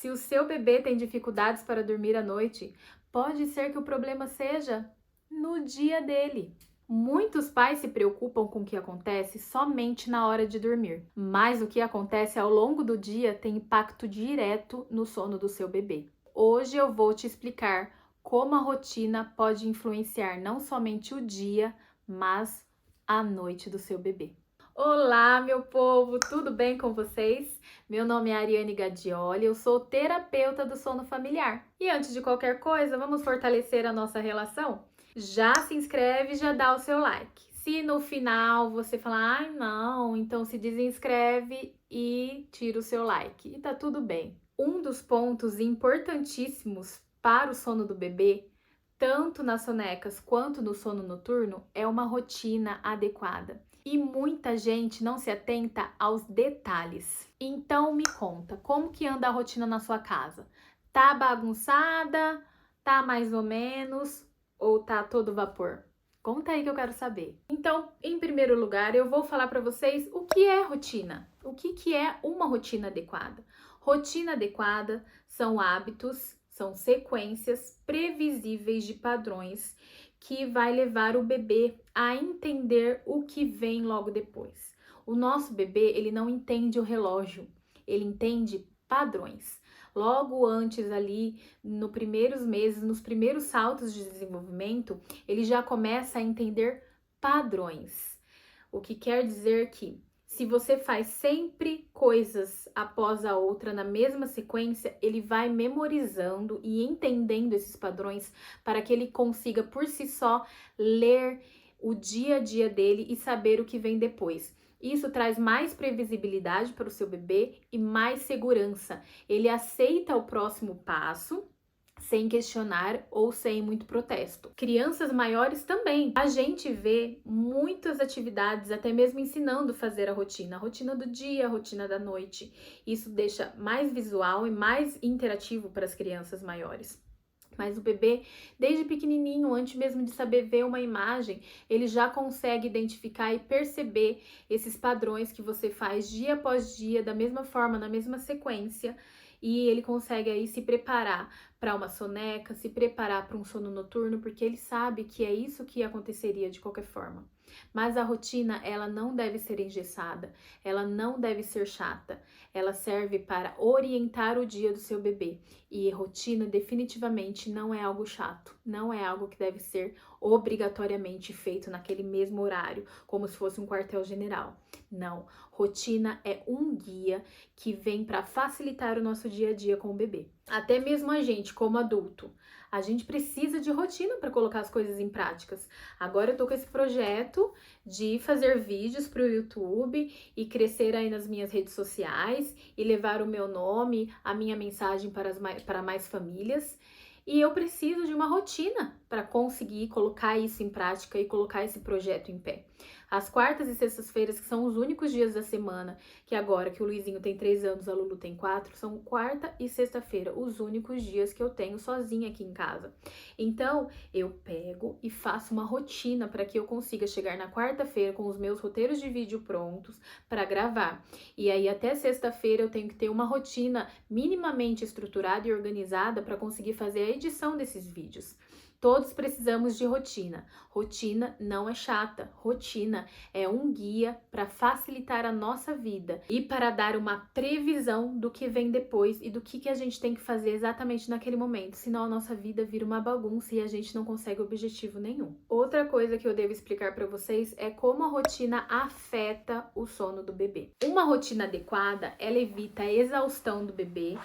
Se o seu bebê tem dificuldades para dormir à noite, pode ser que o problema seja no dia dele. Muitos pais se preocupam com o que acontece somente na hora de dormir, mas o que acontece ao longo do dia tem impacto direto no sono do seu bebê. Hoje eu vou te explicar como a rotina pode influenciar não somente o dia, mas a noite do seu bebê. Olá, meu povo, tudo bem com vocês? Meu nome é Ariane Gadioli, eu sou terapeuta do sono familiar. E antes de qualquer coisa, vamos fortalecer a nossa relação? Já se inscreve e já dá o seu like. Se no final você falar, ai não, então se desinscreve e tira o seu like. E tá tudo bem. Um dos pontos importantíssimos para o sono do bebê, tanto nas sonecas quanto no sono noturno, é uma rotina adequada. E muita gente não se atenta aos detalhes. Então me conta, como que anda a rotina na sua casa? Tá bagunçada? Tá mais ou menos? Ou tá a todo vapor? Conta aí que eu quero saber. Então, em primeiro lugar, eu vou falar para vocês o que é rotina. O que é uma rotina adequada? Rotina adequada são hábitos, são sequências previsíveis de padrões que vai levar o bebê a entender o que vem logo depois. O nosso bebê, ele não entende o relógio, ele entende padrões. Logo antes ali, nos primeiros meses, nos primeiros saltos de desenvolvimento, ele já começa a entender padrões. O que quer dizer que se você faz sempre coisas após a outra na mesma sequência, ele vai memorizando e entendendo esses padrões para que ele consiga por si só ler o dia a dia dele e saber o que vem depois. Isso traz mais previsibilidade para o seu bebê e mais segurança. Ele aceita o próximo passo sem questionar ou sem muito protesto. Crianças maiores também. A gente vê muitas atividades, até mesmo ensinando a fazer a rotina do dia, a rotina da noite. Isso deixa mais visual e mais interativo para as crianças maiores. Mas o bebê, desde pequenininho, antes mesmo de saber ver uma imagem, ele já consegue identificar e perceber esses padrões que você faz dia após dia, da mesma forma, na mesma sequência, e ele consegue aí se preparar para uma soneca, se preparar para um sono noturno, porque ele sabe que é isso que aconteceria de qualquer forma. Mas a rotina, ela não deve ser engessada, ela não deve ser chata, ela serve para orientar o dia do seu bebê. E rotina definitivamente não é algo chato, não é algo que deve ser obrigatoriamente feito naquele mesmo horário, como se fosse um quartel-general. Não, rotina é um guia que vem para facilitar o nosso dia a dia com o bebê. Até mesmo a gente, como adulto, a gente precisa de rotina para colocar as coisas em práticas. Agora eu tô com esse projeto de fazer vídeos para o YouTube e crescer aí nas minhas redes sociais e levar o meu nome, a minha mensagem para mais famílias. E eu preciso de uma rotina para conseguir colocar isso em prática e colocar esse projeto em pé. As quartas e sextas-feiras, que são os únicos dias da semana, que agora que o Luizinho tem 3 anos, a Lulu tem 4, são quarta e sexta-feira, os únicos dias que eu tenho sozinha aqui em casa. Então, eu pego e faço uma rotina para que eu consiga chegar na quarta-feira com os meus roteiros de vídeo prontos para gravar. E aí, até sexta-feira, eu tenho que ter uma rotina minimamente estruturada e organizada para conseguir fazer a edição desses vídeos. Todos precisamos de rotina. Rotina não é chata. Rotina é um guia para facilitar a nossa vida e para dar uma previsão do que vem depois e do que a gente tem que fazer exatamente naquele momento. Senão a nossa vida vira uma bagunça e a gente não consegue objetivo nenhum. Outra coisa que eu devo explicar para vocês é como a rotina afeta o sono do bebê. Uma rotina adequada, ela evita a exaustão do bebê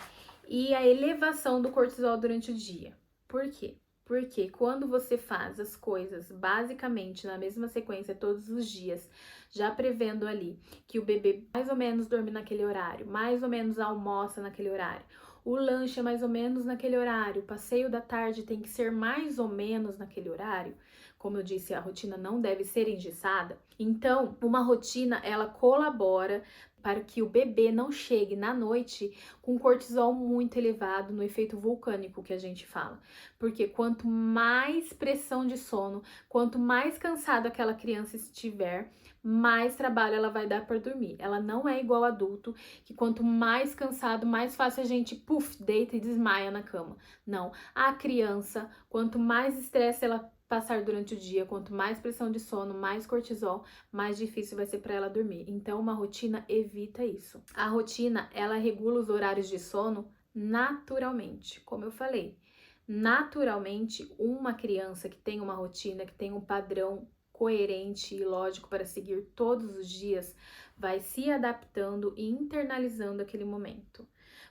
e a elevação do cortisol durante o dia. Por quê? Porque quando você faz as coisas basicamente na mesma sequência todos os dias, já prevendo ali que o bebê mais ou menos dorme naquele horário, mais ou menos almoça naquele horário, o lanche é mais ou menos naquele horário, o passeio da tarde tem que ser mais ou menos naquele horário, como eu disse, a rotina não deve ser engessada. Então, uma rotina, ela colabora para que o bebê não chegue na noite com cortisol muito elevado, no efeito vulcânico que a gente fala. Porque quanto mais pressão de sono, quanto mais cansada aquela criança estiver, mais trabalho ela vai dar para dormir. Ela não é igual adulto, que quanto mais cansado, mais fácil a gente, deita e desmaia na cama. Não, a criança, quanto mais estresse ela passar durante o dia, quanto mais pressão de sono, mais cortisol, mais difícil vai ser para ela dormir. Então, uma rotina evita isso. A rotina, ela regula os horários de sono naturalmente, como eu falei. Naturalmente, uma criança que tem uma rotina, que tem um padrão coerente e lógico para seguir todos os dias, vai se adaptando e internalizando aquele momento.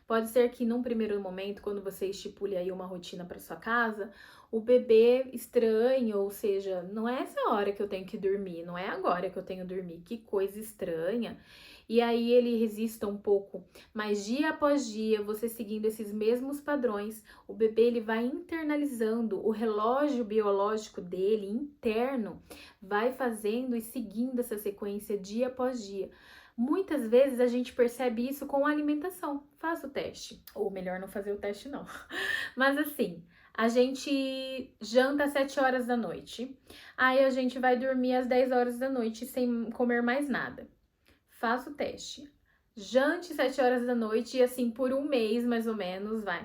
Pode ser que num primeiro momento, quando você estipule aí uma rotina para sua casa, o bebê estranhe, ou seja, não é essa hora que eu tenho que dormir, não é agora que eu tenho que dormir, que coisa estranha. E aí ele resista um pouco, mas dia após dia, você seguindo esses mesmos padrões, o bebê ele vai internalizando, o relógio biológico dele interno vai fazendo e seguindo essa sequência dia após dia. Muitas vezes a gente percebe isso com a alimentação. Faça o teste. Ou melhor, não fazer o teste, não. Mas assim, a gente janta às 7 horas da noite. Aí a gente vai dormir às 10 horas da noite sem comer mais nada. Faça o teste. Jante 7 horas da noite e assim por um mês, mais ou menos, vai.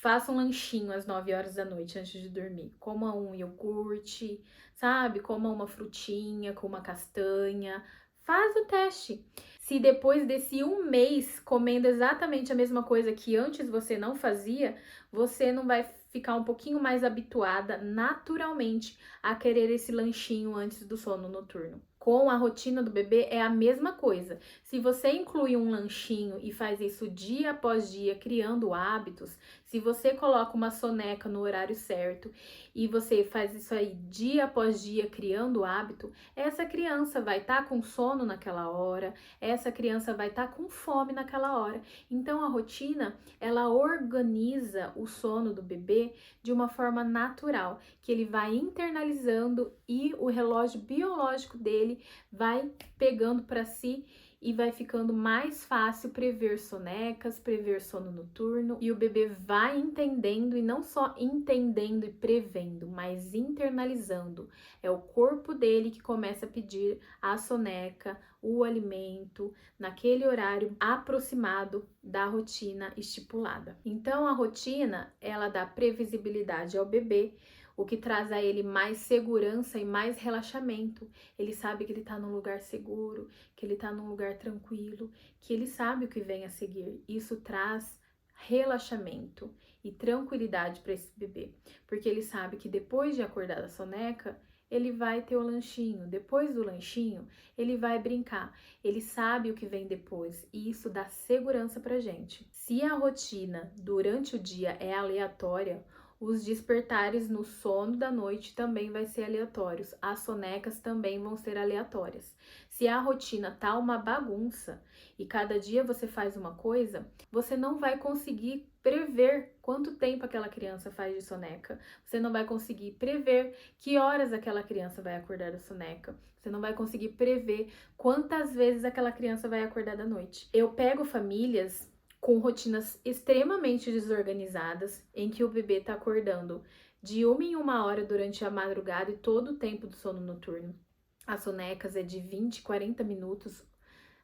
Faça um lanchinho às 9 horas da noite antes de dormir. Coma um iogurte, sabe? Coma uma frutinha com uma castanha. Faz o teste. Se depois desse um mês comendo exatamente a mesma coisa que antes você não fazia, você não vai ficar um pouquinho mais habituada naturalmente a querer esse lanchinho antes do sono noturno. Com a rotina do bebê é a mesma coisa. Se você inclui um lanchinho e faz isso dia após dia, criando hábitos, se você coloca uma soneca no horário certo e você faz isso aí dia após dia, criando hábito, essa criança vai estar com sono naquela hora, essa criança vai estar com fome naquela hora. Então a rotina, ela organiza o sono do bebê de uma forma natural, que ele vai internalizando e o relógio biológico dele vai pegando para si e vai ficando mais fácil prever sonecas, prever sono noturno, e o bebê vai entendendo, e não só entendendo e prevendo, mas internalizando. É o corpo dele que começa a pedir a soneca, o alimento, naquele horário aproximado da rotina estipulada. Então a rotina, ela dá previsibilidade ao bebê, o que traz a ele mais segurança e mais relaxamento. Ele sabe que ele está num lugar seguro, que ele está num lugar tranquilo, que ele sabe o que vem a seguir. Isso traz relaxamento e tranquilidade para esse bebê, porque ele sabe que depois de acordar da soneca, ele vai ter o lanchinho. Depois do lanchinho, ele vai brincar. Ele sabe o que vem depois e isso dá segurança pra gente. Se a rotina durante o dia é aleatória, os despertares no sono da noite também vai ser aleatórios. As sonecas também vão ser aleatórias. Se a rotina tá uma bagunça e cada dia você faz uma coisa, você não vai conseguir prever quanto tempo aquela criança faz de soneca. Você não vai conseguir prever que horas aquela criança vai acordar da soneca. Você não vai conseguir prever quantas vezes aquela criança vai acordar da noite. Eu pego famílias com rotinas extremamente desorganizadas, em que o bebê tá acordando de 1 em 1 hora durante a madrugada e todo o tempo do sono noturno. As sonecas é de 20, 40 minutos,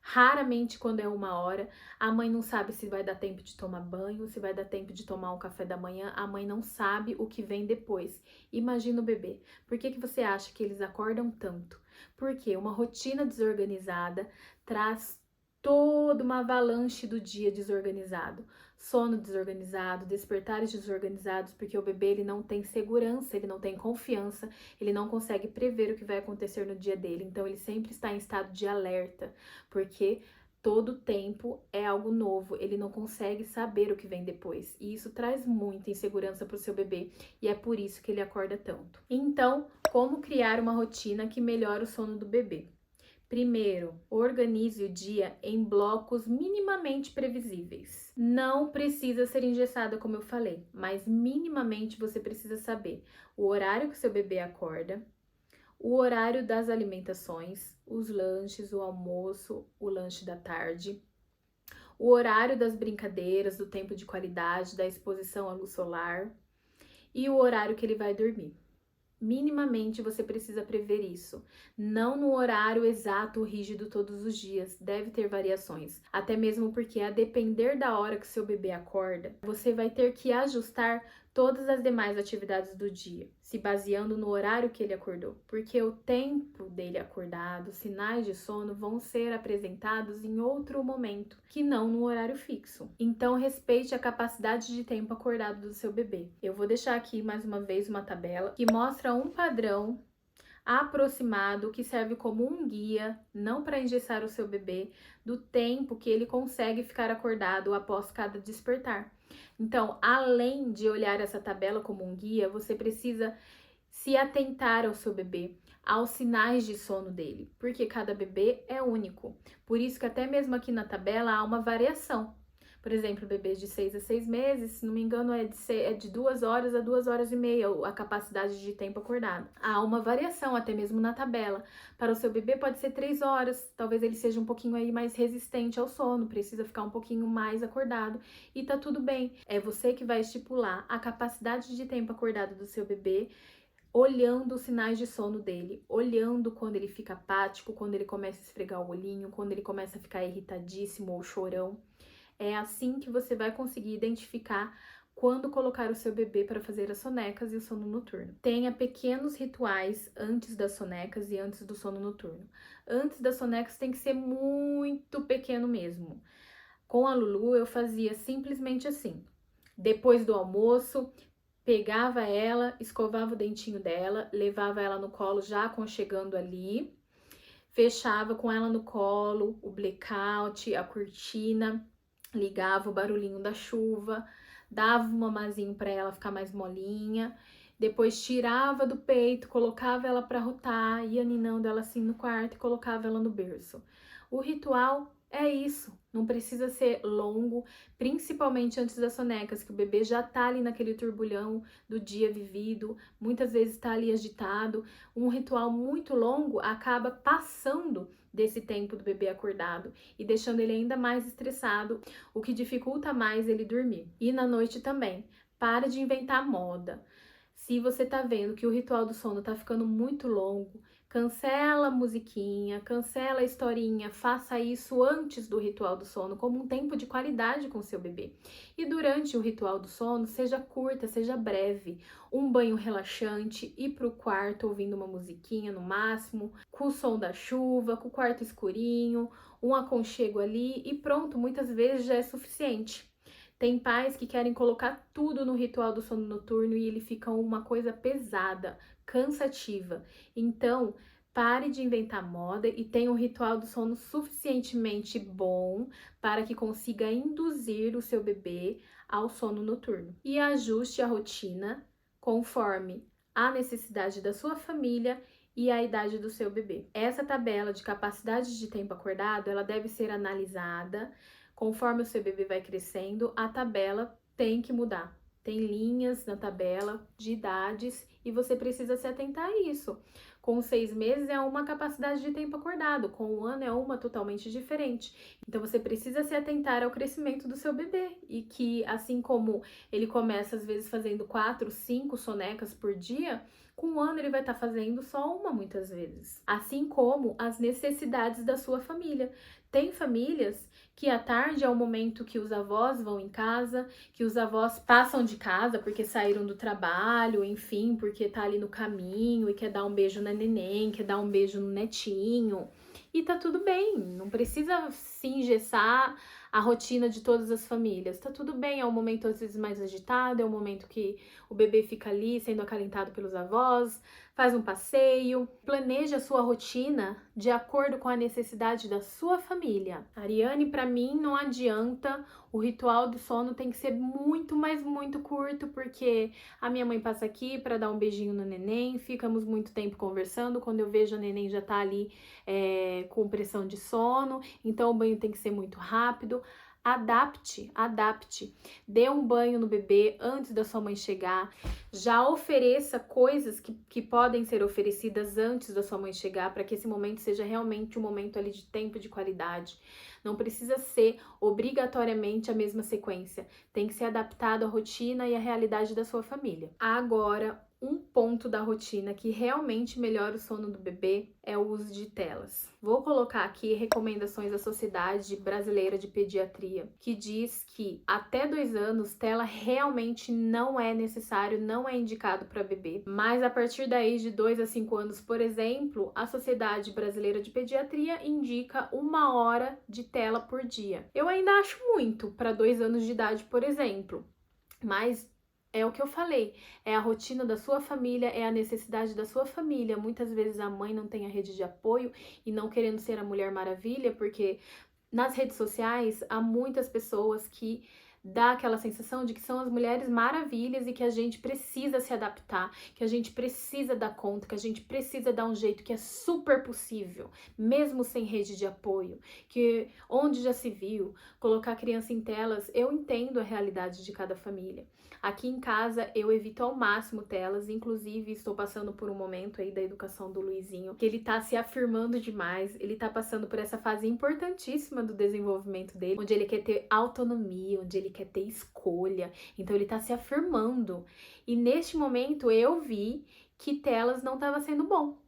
raramente quando é 1 hora. A mãe não sabe se vai dar tempo de tomar banho, se vai dar tempo de tomar um café da manhã, a mãe não sabe o que vem depois. Imagina o bebê. Por que você acha que eles acordam tanto? Porque uma rotina desorganizada traz toda uma avalanche do dia desorganizado, sono desorganizado, despertares desorganizados, porque o bebê ele não tem segurança, ele não tem confiança, ele não consegue prever o que vai acontecer no dia dele, então ele sempre está em estado de alerta, porque todo tempo é algo novo, ele não consegue saber o que vem depois, e isso traz muita insegurança para o seu bebê, e é por isso que ele acorda tanto. Então, como criar uma rotina que melhora o sono do bebê? Primeiro, organize o dia em blocos minimamente previsíveis. Não precisa ser engessada, como eu falei, mas minimamente você precisa saber o horário que seu bebê acorda, o horário das alimentações, os lanches, o almoço, o lanche da tarde, o horário das brincadeiras, do tempo de qualidade, da exposição à luz solar e o horário que ele vai dormir. Minimamente você precisa prever isso. Não no horário exato, rígido todos os dias, deve ter variações. Até mesmo porque, a depender da hora que seu bebê acorda, você vai ter que ajustar todas as demais atividades do dia, se baseando no horário que ele acordou. Porque o tempo dele acordado, sinais de sono vão ser apresentados em outro momento, que não no horário fixo. Então, respeite a capacidade de tempo acordado do seu bebê. Eu vou deixar aqui mais uma vez uma tabela que mostra um padrão aproximado que serve como um guia, não para engessar o seu bebê, do tempo que ele consegue ficar acordado após cada despertar. Então, além de olhar essa tabela como um guia, você precisa se atentar ao seu bebê, aos sinais de sono dele, porque cada bebê é único. Por isso que até mesmo aqui na tabela há uma variação. Por exemplo, bebês de 6 a 6 meses, se não me engano, é de 2 horas a 2 horas e meia a capacidade de tempo acordado. Há uma variação até mesmo na tabela. Para o seu bebê pode ser 3 horas, talvez ele seja um pouquinho aí mais resistente ao sono, precisa ficar um pouquinho mais acordado e tá tudo bem. É você que vai estipular a capacidade de tempo acordado do seu bebê, olhando os sinais de sono dele, olhando quando ele fica apático, quando ele começa a esfregar o olhinho, quando ele começa a ficar irritadíssimo ou chorão. É assim que você vai conseguir identificar quando colocar o seu bebê para fazer as sonecas e o sono noturno. Tenha pequenos rituais antes das sonecas e antes do sono noturno. Antes das sonecas tem que ser muito pequeno mesmo. Com a Lulu eu fazia simplesmente assim. Depois do almoço, pegava ela, escovava o dentinho dela, levava ela no colo já aconchegando ali, fechava com ela no colo o blackout, a cortina, ligava o barulhinho da chuva, dava um mamazinho para ela ficar mais molinha, depois tirava do peito, colocava ela para rotar, ia ninando ela assim no quarto e colocava ela no berço. O ritual é isso, não precisa ser longo, principalmente antes das sonecas, que o bebê já tá ali naquele turbulhão do dia vivido, muitas vezes tá ali agitado. Um ritual muito longo acaba passando desse tempo do bebê acordado e deixando ele ainda mais estressado, o que dificulta mais ele dormir. E na noite também, para de inventar moda. Se você tá vendo que o ritual do sono tá ficando muito longo, cancela a musiquinha, cancela a historinha, faça isso antes do ritual do sono, como um tempo de qualidade com seu bebê. E durante o ritual do sono, seja curta, seja breve, um banho relaxante, ir pro quarto ouvindo uma musiquinha no máximo, com o som da chuva, com o quarto escurinho, um aconchego ali e pronto, muitas vezes já é suficiente. Tem pais que querem colocar tudo no ritual do sono noturno e ele fica uma coisa pesada, cansativa. Então, pare de inventar moda e tenha um ritual do sono suficientemente bom para que consiga induzir o seu bebê ao sono noturno. E ajuste a rotina conforme a necessidade da sua família e a idade do seu bebê. Essa tabela de capacidade de tempo acordado, ela deve ser analisada. Conforme o seu bebê vai crescendo, a tabela tem que mudar. Tem linhas na tabela de idades e você precisa se atentar a isso. Com 6 meses é uma capacidade de tempo acordado, com 1 ano é uma totalmente diferente. Então você precisa se atentar ao crescimento do seu bebê e que, assim como ele começa às vezes fazendo 4, 5 sonecas por dia, com 1 ano ele vai estar fazendo só uma muitas vezes. Assim como as necessidades da sua família. Tem famílias que à tarde é o momento que os avós vão em casa, que os avós passam de casa porque saíram do trabalho, enfim, porque tá ali no caminho e quer dar um beijo na neném, quer dar um beijo no netinho. E tá tudo bem, não precisa se engessar a rotina de todas as famílias. Tá tudo bem, é um momento às vezes mais agitado, é um momento que o bebê fica ali sendo acalentado pelos avós, faz um passeio, planeje a sua rotina de acordo com a necessidade da sua família. Ariane, para mim não adianta, o ritual do sono tem que ser muito, mas muito curto, porque a minha mãe passa aqui para dar um beijinho no neném, ficamos muito tempo conversando, quando eu vejo a neném já tá ali com pressão de sono, então o banho tem que ser muito rápido. Adapte. Dê um banho no bebê antes da sua mãe chegar. Já ofereça coisas que podem ser oferecidas antes da sua mãe chegar, para que esse momento seja realmente um momento ali de tempo de qualidade. Não precisa ser obrigatoriamente a mesma sequência. Tem que ser adaptado à rotina e à realidade da sua família. Agora, um ponto da rotina que realmente melhora o sono do bebê é o uso de telas. Vou colocar aqui recomendações da Sociedade Brasileira de Pediatria, que diz que até 2 anos tela realmente não é necessário, não é indicado para bebê. Mas a partir daí de 2 a 5 anos, por exemplo, a Sociedade Brasileira de Pediatria indica 1 hora de tela por dia. Eu ainda acho muito para 2 anos de idade, por exemplo, mas é o que eu falei, é a rotina da sua família, é a necessidade da sua família. Muitas vezes a mãe não tem a rede de apoio e não querendo ser a Mulher Maravilha, porque nas redes sociais há muitas pessoas que dá aquela sensação de que são as mulheres maravilhas e que a gente precisa se adaptar, que a gente precisa dar conta, que a gente precisa dar um jeito, que é super possível, mesmo sem rede de apoio, que onde já se viu colocar a criança em telas. Eu entendo a realidade de cada família. Aqui em casa eu evito ao máximo telas, inclusive estou passando por um momento aí da educação do Luizinho, que ele tá se afirmando demais, ele tá passando por essa fase importantíssima do desenvolvimento dele, onde ele quer ter autonomia, onde ele quer ter escolha, então ele tá se afirmando. E neste momento eu vi que telas não estava sendo bom.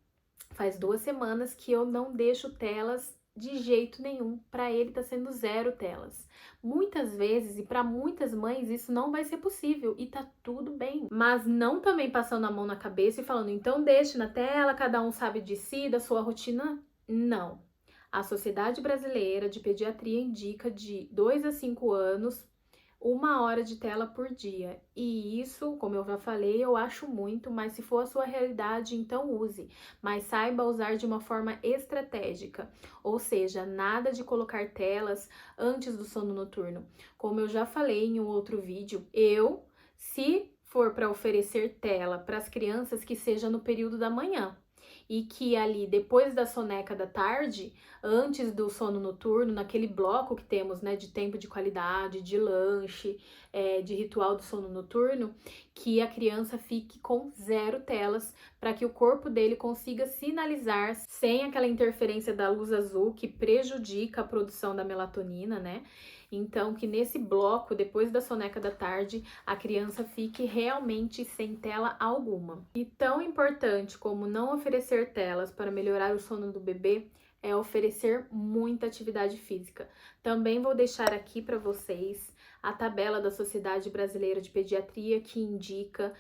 Faz 2 semanas que eu não deixo telas de jeito nenhum, para ele tá sendo 0 telas. Muitas vezes, e para muitas mães, isso não vai ser possível e tá tudo bem. Mas não também passando a mão na cabeça e falando, então deixe na tela, cada um sabe de si, da sua rotina. Não. A Sociedade Brasileira de Pediatria indica de 2 a 5 anos 1 hora de tela por dia. E isso, como eu já falei, eu acho muito, mas se for a sua realidade, então use. Mas saiba usar de uma forma estratégica. Ou seja, nada de colocar telas antes do sono noturno. Como eu já falei em um outro vídeo, se for para oferecer tela para as crianças, que seja no período da manhã. E que ali, depois da soneca da tarde, antes do sono noturno, naquele bloco que temos, né, de tempo de qualidade, de lanche, de ritual do sono noturno, que a criança fique com 0 telas, para que o corpo dele consiga sinalizar, sem aquela interferência da luz azul que prejudica a produção da melatonina, né? Então, que nesse bloco, depois da soneca da tarde, a criança fique realmente sem tela alguma. E tão importante como não oferecer telas para melhorar o sono do bebê é oferecer muita atividade física. Também vou deixar aqui para vocês a tabela da Sociedade Brasileira de Pediatria, que indica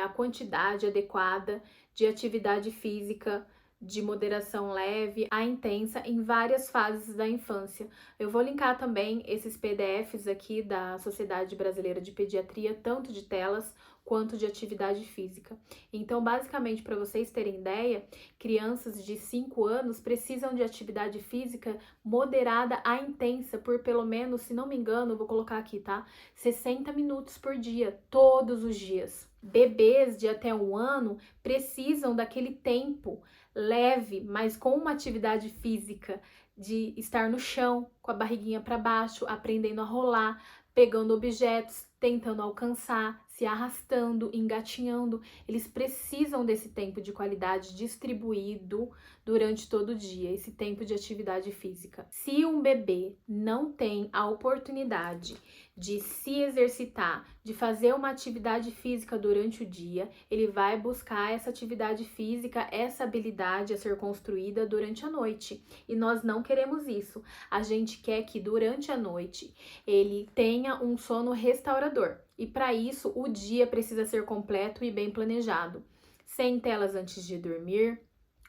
a quantidade adequada de atividade física de moderação leve a intensa em várias fases da infância. Eu vou linkar também esses PDFs aqui da Sociedade Brasileira de Pediatria, tanto de telas quanto de atividade física. Então, basicamente, para vocês terem ideia, crianças de 5 anos precisam de atividade física moderada a intensa por pelo menos, se não me engano, vou colocar aqui, tá? 60 minutos por dia, todos os dias. Bebês de até 1 ano precisam daquele tempo leve, mas com uma atividade física, de estar no chão, com a barriguinha para baixo, aprendendo a rolar, pegando objetos, tentando alcançar, se arrastando, engatinhando. Eles precisam desse tempo de qualidade distribuído durante todo o dia, esse tempo de atividade física. Se um bebê não tem a oportunidade de se exercitar, de fazer uma atividade física durante o dia, ele vai buscar essa atividade física, essa habilidade a ser construída durante a noite. E nós não queremos isso. A gente quer que durante a noite ele tenha um sono restaurador. E para isso, o dia precisa ser completo e bem planejado. Sem telas antes de dormir,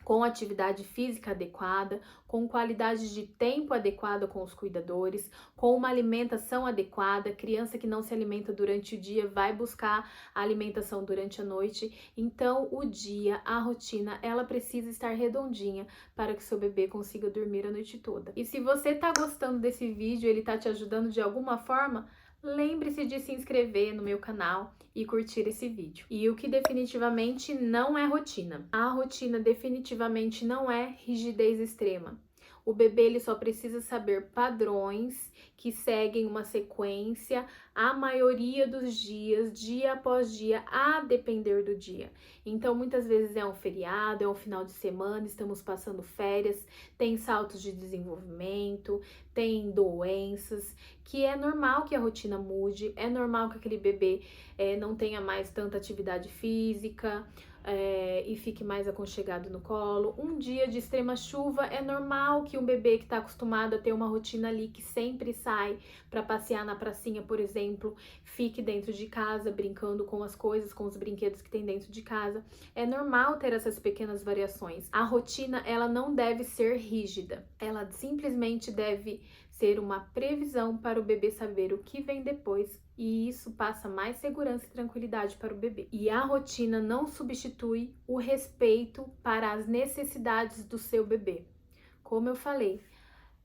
com atividade física adequada, com qualidade de tempo adequada com os cuidadores, com uma alimentação adequada. Criança que não se alimenta durante o dia vai buscar a alimentação durante a noite. Então, o dia, a rotina, ela precisa estar redondinha para que seu bebê consiga dormir a noite toda. E se você tá gostando desse vídeo, ele tá te ajudando de alguma forma, lembre-se de se inscrever no meu canal e curtir esse vídeo. E o que definitivamente não é rotina. A rotina definitivamente não é rigidez extrema. O bebê ele só precisa saber padrões que seguem uma sequência a maioria dos dias, dia após dia, a depender do dia. Então, muitas vezes é um feriado, é um final de semana, estamos passando férias, tem saltos de desenvolvimento, tem doenças, que é normal que a rotina mude, é normal que aquele bebê não tenha mais tanta atividade física, e fique mais aconchegado no colo. Um dia de extrema chuva, é normal que um bebê que está acostumado a ter uma rotina ali, que sempre sai para passear na pracinha, por exemplo, fique dentro de casa brincando com as coisas, com os brinquedos que tem dentro de casa. É normal ter essas pequenas variações. A rotina, ela não deve ser rígida, ela simplesmente deve ser uma previsão para o bebê saber o que vem depois, e isso passa mais segurança e tranquilidade para o bebê. E a rotina não substitui o respeito para as necessidades do seu bebê. Como eu falei,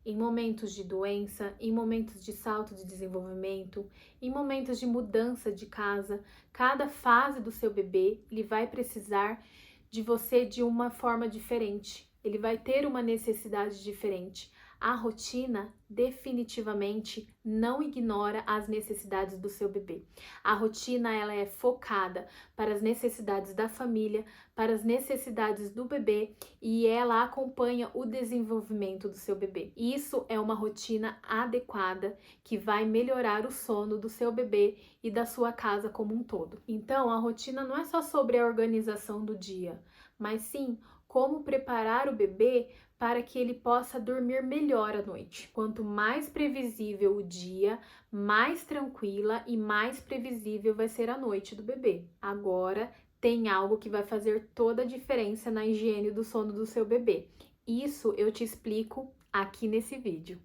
em momentos de doença, em momentos de salto de desenvolvimento, em momentos de mudança de casa, cada fase do seu bebê, ele vai precisar de você de uma forma diferente. Ele vai ter uma necessidade diferente. A rotina definitivamente não ignora as necessidades do seu bebê. A rotina, ela é focada para as necessidades da família, para as necessidades do bebê, e ela acompanha o desenvolvimento do seu bebê. Isso é uma rotina adequada que vai melhorar o sono do seu bebê e da sua casa como um todo. Então, a rotina não é só sobre a organização do dia, mas sim como preparar o bebê para que ele possa dormir melhor à noite. Quanto mais previsível o dia, mais tranquila e mais previsível vai ser a noite do bebê. Agora, tem algo que vai fazer toda a diferença na higiene do sono do seu bebê. Isso eu te explico aqui nesse vídeo.